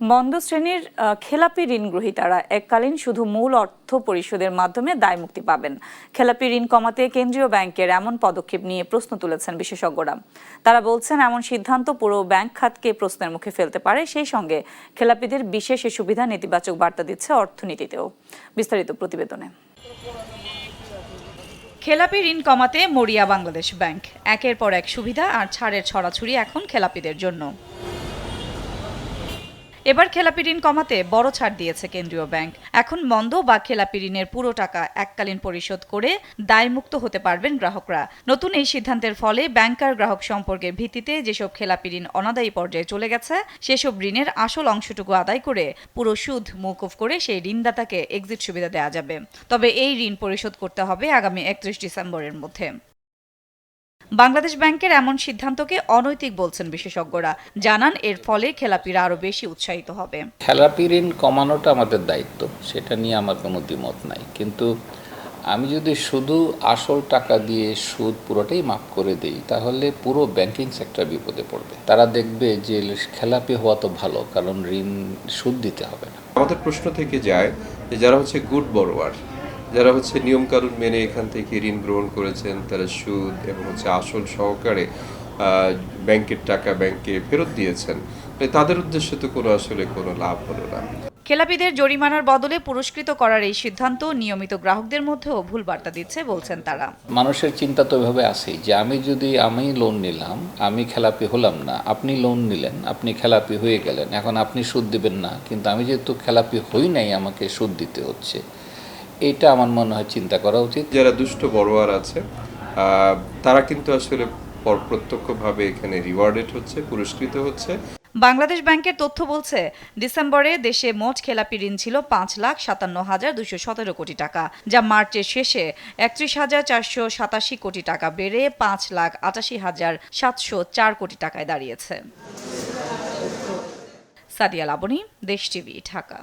মন্দ শ্রেণীর খেলাপি ঋণ গ্রহীতারা এককালীন শুধু মূল অর্থ পরিশোধের মাধ্যমে দায়মুক্তি পাবেন। খেলাপি ঋণ কমাতে কেন্দ্রীয় ব্যাংকের এমন পদক্ষেপ নিয়ে প্রশ্ন তুলেছেন বিশেষজ্ঞরা। তারা বলছেন, এমন সিদ্ধান্ত পুরো ব্যাংক খাতকে প্রশ্নের মুখে ফেলতে পারে, সেই সঙ্গে খেলাপিদের বিশেষ সুবিধা নেতিবাচক বার্তা দিচ্ছে অর্থনীতিতেও। বিস্তারিত প্রতিবেদনে। খেলাপি ঋণ কমাতে মরিয়া বাংলাদেশ ব্যাংক। একের পর এক সুবিধা আর ছাড়ের ছড়াছড়ি এখন খেলাপিদের জন্য। এবার খেলাপি ঋণ কমাতে বড় ছাড় দিয়েছে কেন্দ্রীয় ব্যাংক। এখন মন্দ বা খেলাপি ঋণের পুরো টাকা এককালীন পরিশোধ করে দায়মুক্ত হতে পারবেন গ্রাহকরা। নতুন এই সিদ্ধান্তের ফলে ব্যাংকার গ্রাহক সম্পর্কের ভিত্তিতে যেসব খেলাপি ঋণ অনাদায়ী পর্যায়ে চলে গেছে, সেসব ঋণের আসল অংশটুকু আদায় করে পুরো সুদ মওকুফ করে সেই ঋণদাতাকে এক্সিট সুবিধা দেওয়া যাবে। তবে এই ঋণ পরিশোধ করতে হবে আগামী 31 ডিসেম্বরের মধ্যে। বাংলাদেশ ব্যাংকের এমন সিদ্ধান্তকে অনৈতিক বলছেন বিশেষজ্ঞরা। জানান, এর ফলে খেলাপিরা আরো বেশি উৎসাহিত হবে। খেলাপি ঋণ কমানোটা আমাদের দায়িত্ব, সেটা নিয়ে আমার কোনো দ্বিমত নাই। কিন্তু আমি যদি শুধু আসল টাকা দিয়ে সুদ পুরোটাই মাফ করে দিই, তাহলে পুরো ব্যাংকিং সেক্টর বিপদে পড়বে। তারা দেখবে যে খেলাপি হওয়া তো ভালো, কারণ ঋণ সুদ দিতে হবে না। আমাদের প্রশ্ন থেকে যায় যে যারা হচ্ছে গুড বরোয়ার, যারা হচ্ছে নিয়মকানুন মেনে এখান থেকে ঋণ গ্রহণ করেছেন, তারা সুদ এবং হচ্ছে আসল সহকারে ব্যাংকের টাকা ব্যাংকে ফেরত দিয়েছেন, তাদের উদ্দেশ্যে তো আসলে কোনো লাভ হলো না। খেলাপিদের জরিমানার বদলে পুরস্কৃত করার এই সিদ্ধান্ত নিয়মিত গ্রাহকদের মধ্যেও ভুল বার্তা দিচ্ছে বলছেন তারা। মানুষের চিন্তা তো এভাবে আসেই যে আমি লোন নিলাম, আমি খেলাপি হলাম না, আপনি লোন নিলেন, আপনি খেলাপি হয়ে গেলেন, এখন আপনি সুদ দিবেন না, কিন্তু আমি যেহেতু খেলাপি হই নাই আমাকে সুদ দিতে হচ্ছে। এটা আমার মনে হয় চিন্তা করা উচিত। যারা দুষ্ট বড়োয়ার আছে তারা কিন্তু আসলে প্রত্যক্ষভাবে এখানে রিওয়ার্ডেড হচ্ছে, পুরস্কৃত হচ্ছে। বাংলাদেশ ব্যাংকের তথ্য বলছে, ডিসেম্বরে দেশে মোট খেলাপি ঋণ ছিল 5,57,217 কোটি টাকা, যা মার্চের শেষে 31,487 কোটি টাকা বেড়ে 5,88,704 কোটি টাকায় দাঁড়িয়েছে। সাদিয়া লাবনী, দেশ টিভি, ঢাকা।